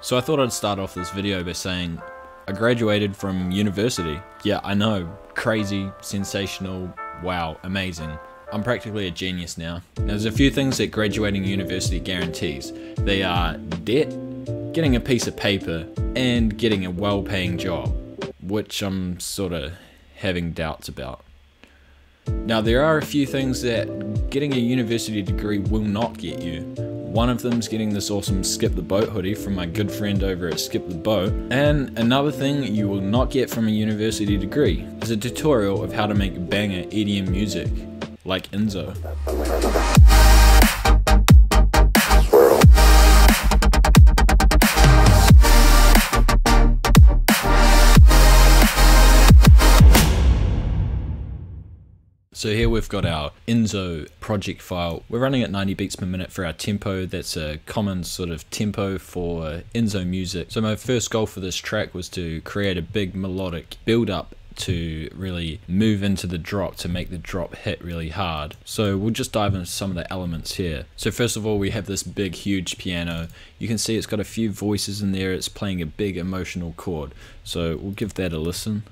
So I thought I'd start off this video by saying I graduated from university. Yeah, I know, crazy, sensational, wow, amazing. I'm practically a genius now. There's a few things that graduating university guarantees. They are debt, getting a piece of paper, and getting a well-paying job, which I'm sort of having doubts about. Now there are a few things that getting a university degree will not get you. One of them's getting this awesome Skip the Boat hoodie from my good friend over at Skip the Boat. And another thing you will not get from a university degree is a tutorial of how to make banger EDM music, like Enzo. So here we've got our Enzo project file. We're running at 90 beats per minute for our tempo. That's a common sort of tempo for Enzo music. So my first goal for this track was to create a big melodic build up to really move into the drop, to make the drop hit really hard. So we'll just dive into some of the elements here. So first of all, we have this big huge piano. You can see it's got a few voices in there. It's playing a big emotional chord. So we'll give that a listen.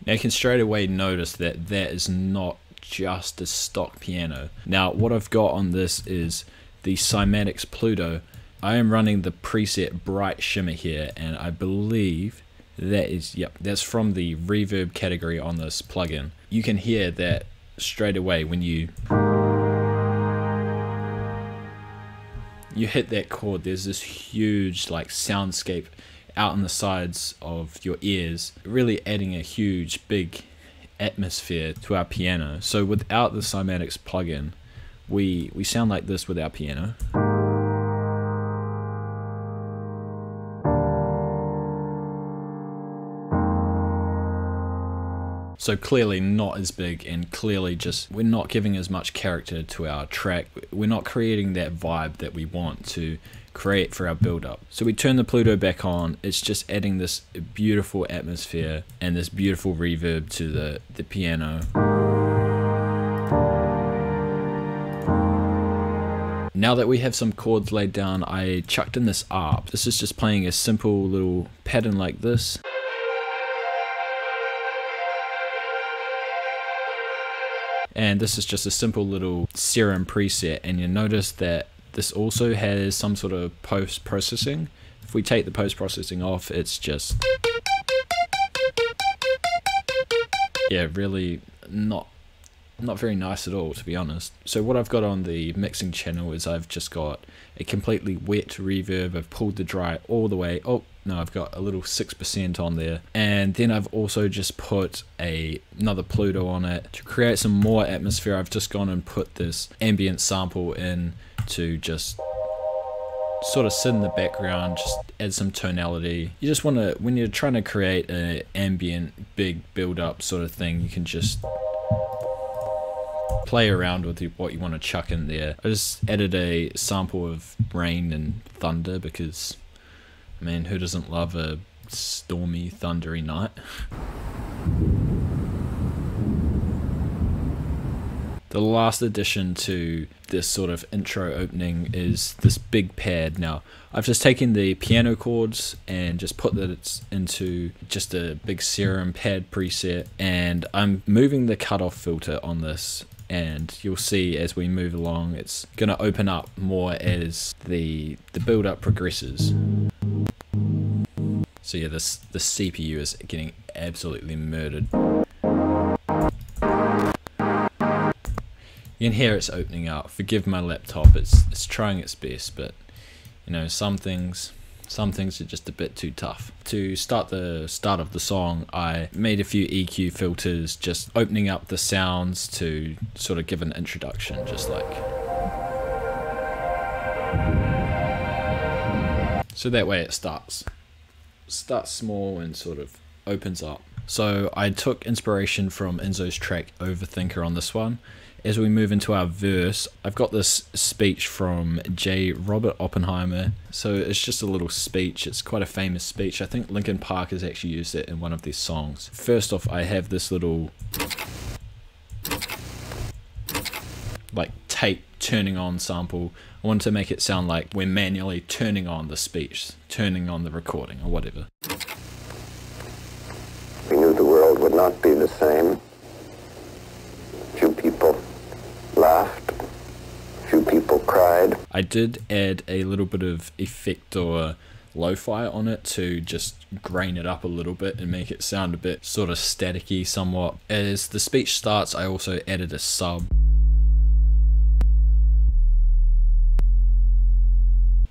Now you can straight away notice that that is not just a stock piano. Now what I've got on this is the Cymatics Pluto. I am running the preset Bright Shimmer here, and I believe that is, yep, that's from the reverb category on this plugin. You can hear that straight away when you hit that chord. There's this huge like soundscape out on the sides of your ears, really adding a huge big atmosphere to our piano. So without the Cymatics plugin, we sound like this with our piano. So clearly not as big, and clearly just we're not giving as much character to our track. We're not creating that vibe that we want to create for our build-up. So we turn the Pluto back on. It's just adding this beautiful atmosphere and this beautiful reverb to the piano. Now that we have some chords laid down, I chucked in this ARP. This is just playing a simple little pattern like this. And this is just a simple little Serum preset, and you notice that this also has some sort of post-processing. If we take the post-processing off, it's just, yeah, really not very nice at all, to be honest. So what I've got on the mixing channel is I've just got a completely wet reverb. I've pulled the dry all the way. Oh no, I've got a little 6% on there, and then I've also just put another Pluto on it to create some more atmosphere. I've just gone and put this ambient sample in to just sort of sit in the background, just add some tonality. You just want to, when you're trying to create an ambient big build up sort of thing, you can just play around with what you want to chuck in there. I just added a sample of rain and thunder because, I mean, who doesn't love a stormy, thundery night? The last addition to this sort of intro opening is this big pad. Now, I've just taken the piano chords and just put that into just a big Serum pad preset, and I'm moving the cutoff filter on this, and you'll see as we move along it's going to open up more as the build up progresses. So yeah, the CPU is getting absolutely murdered. You can hear it's opening up. Forgive my laptop, it's trying its best, but you know, some things are just a bit too tough. To start of the song, I made a few EQ filters, just opening up the sounds to sort of give an introduction, just like. So that way it starts small and sort of opens up. So I took inspiration from Enzo's track Overthinker on this one. as we move into our verse, I've got this speech from J. Robert Oppenheimer. So it's just a little speech. It's quite a famous speech. I think Linkin Park has actually used it in one of their songs. First off, I have this little like tape turning on sample. I wanted to make it sound like we're manually turning on the speech, turning on the recording or whatever. We knew the world would not be the same. Few people laughed. Few people cried. I did add a little bit of effect or lo-fi on it to just grain it up a little bit and make it sound a bit sort of staticky somewhat. As the speech starts, I also added a sub.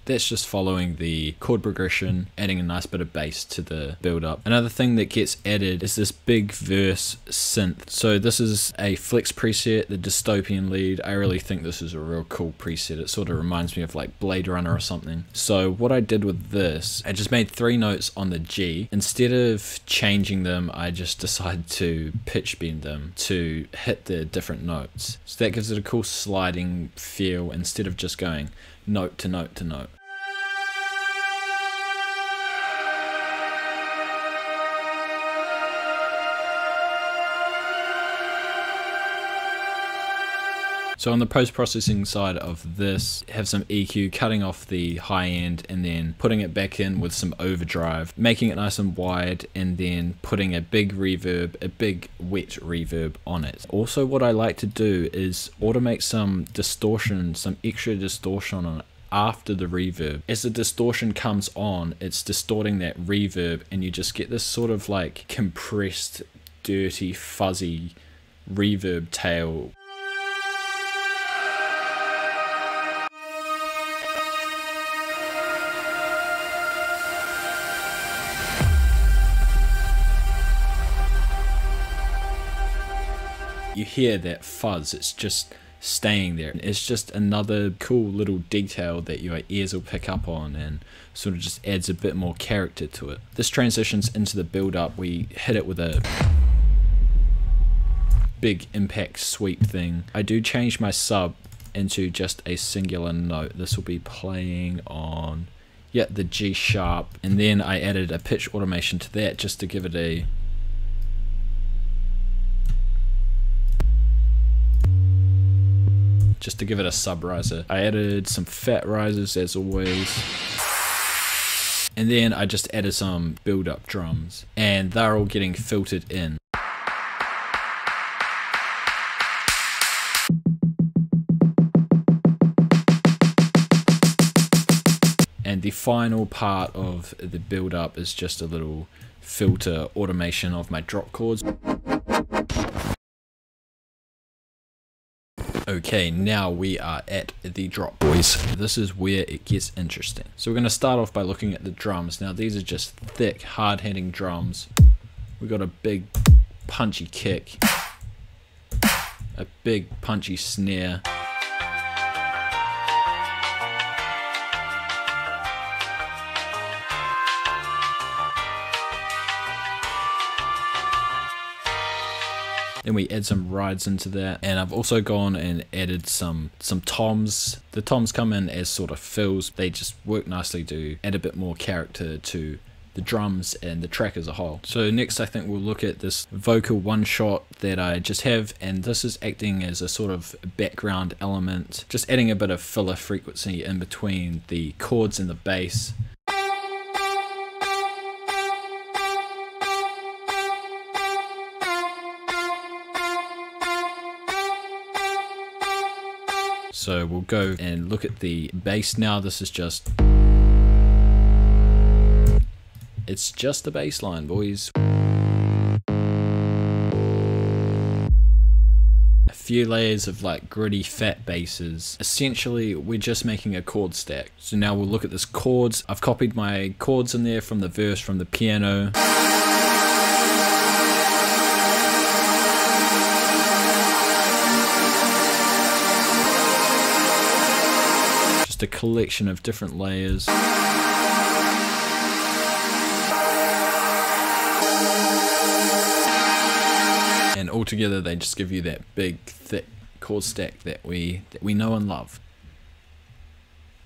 That's just following the chord progression, adding a nice bit of bass to the build up. Another thing that gets added is this big verse synth. So this is a Flex preset, the dystopian lead. I really think this is a real cool preset. It sort of reminds me of like Blade Runner or something. So what I did with this, I just made 3 notes on the G. Instead of changing them, I just decided to pitch bend them to hit the different notes. So that gives it a cool sliding feel instead of just going note to note to note. So on the post-processing side of this, have some EQ, cutting off the high end and then putting it back in with some overdrive, making it nice and wide, and then putting a big reverb, a big wet reverb on it. Also what I like to do is automate some distortion, some extra distortion on it after the reverb. As the distortion comes on, it's distorting that reverb and you just get this sort of like compressed, dirty, fuzzy reverb tail. You hear that fuzz, it's just staying there. It's just another cool little detail that your ears will pick up on and sort of just adds a bit more character to it. This transitions into the build up. We hit it with a big impact sweep thing. I do change my sub into just a singular note. This will be playing on, yeah, the G sharp, and then I added a pitch automation to that just to give it a sub riser. I added some fat risers as always, and then I just added some build up drums and they're all getting filtered in. And the final part of the build up is just a little filter automation of my drop chords. Okay, now we are at the drop, boys. This is where it gets interesting. So we're going to start off by looking at the drums. Now these are just thick, hard-hitting drums. We got a big punchy kick, a big punchy snare, then we add some rides into that, and I've also gone and added some toms. The toms come in as sort of fills. They just work nicely to add a bit more character to the drums and the track as a whole. So next I think we'll look at this vocal one shot that I just have, and this is acting as a sort of background element, just adding a bit of filler frequency in between the chords and the bass. So we'll go and look at the bass now. This is just, it's just a bass line, boys. A few layers of like gritty fat basses. Essentially we're just making a chord stack. So now we'll look at this chords. I've copied my chords in there from the verse from the piano. Just a collection of different layers. And altogether they just give you that big, thick chord stack that we know and love.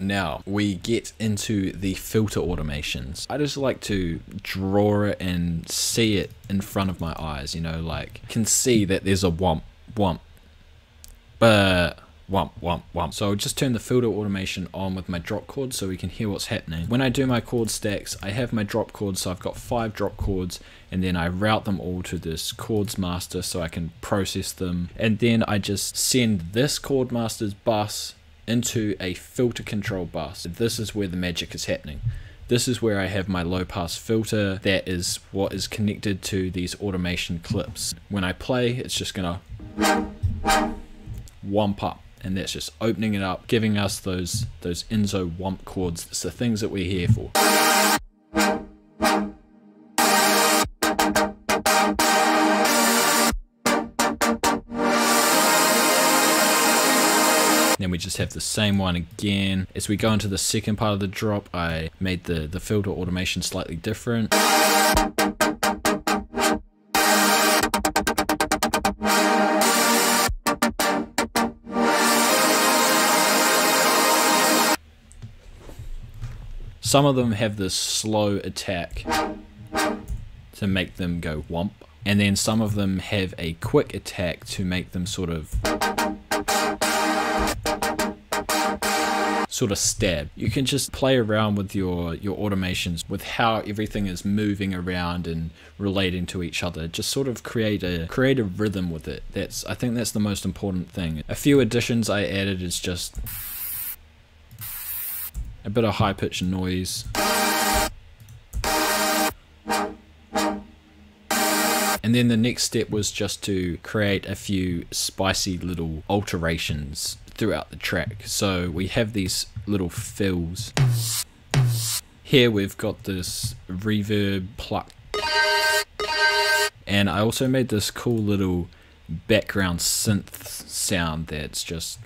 Now we get into the filter automations. I just like to draw it and see it in front of my eyes, you know, like can see that there's a womp, womp, but womp, womp, womp. So I'll just turn the filter automation on with my drop chords so we can hear what's happening. When I do my chord stacks, I have my drop chords, so I've got 5 drop chords, and then I route them all to this chords master so I can process them. And then I just send this chord master's bus into a filter control bus. This is where the magic is happening. This is where I have my low pass filter. That is what is connected to these automation clips. When I play, it's just gonna womp up, and that's just opening it up, giving us those Enzo womp chords. It's the things that we're here for. Then we just have the same one again. As we go into the second part of the drop, I made the filter automation slightly different. Some of them have this slow attack to make them go womp, and then some of them have a quick attack to make them sort of stab. You can just play around with your automations, with how everything is moving around and relating to each other. Just sort of create a rhythm with it. I think that's the most important thing. A few additions I added is just a bit of high-pitched noise. And then the next step was just to create a few spicy little alterations throughout the track. So we have these little fills. Here we've got this reverb pluck. And I also made this cool little background synth sound that's just...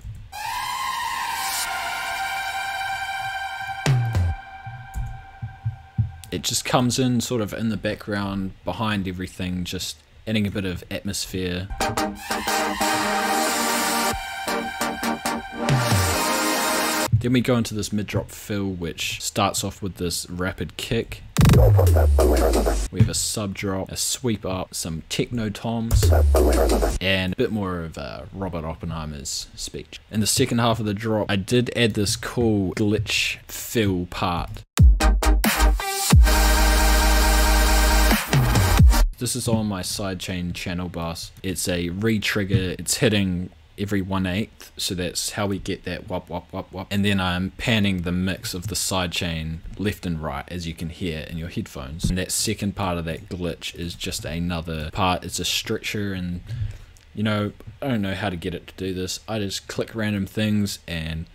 it just comes in sort of in the background behind everything, just adding a bit of atmosphere. Then we go into this mid-drop fill, which starts off with this rapid kick. We have a sub-drop, a sweep up, some techno toms, and a bit more of Robert Oppenheimer's speech. In the second half of the drop, I did add this cool glitch fill part. This is on my sidechain channel bus. It's a re-trigger. It's hitting every 1/8, so that's how we get that wop wop wop wop. And then I'm panning the mix of the sidechain left and right, as you can hear in your headphones. And that second part of that glitch is just another part. It's a stretcher, and you know, I don't know how to get it to do this. I just click random things and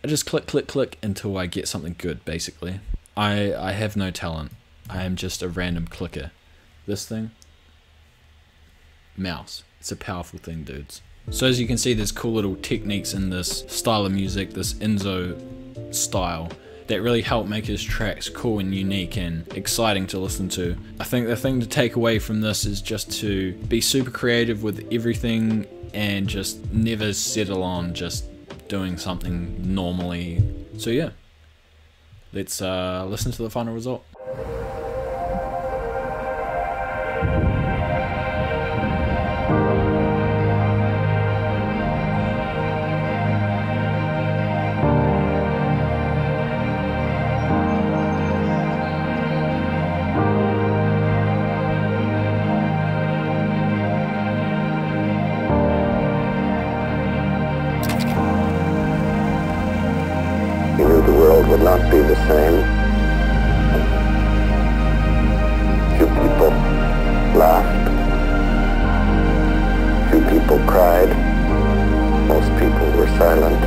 I just click click click until I get something good. Basically, I have no talent. I am just a random clicker. This thing, mouse, it's a powerful thing, dudes. So as you can see, there's cool little techniques in this style of music, this Enzo style, that really help make his tracks cool and unique and exciting to listen to. I think the thing to take away from this is just to be super creative with everything and just never settle on just doing something normally. So yeah, let's listen to the final result. Would not be the same. Few people laughed. Few people cried. Most people were silent.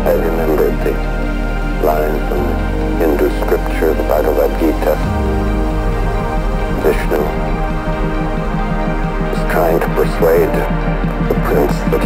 I remembered the line from Hindu scripture, the Bhagavad Gita. Vishnu was trying to persuade the prince that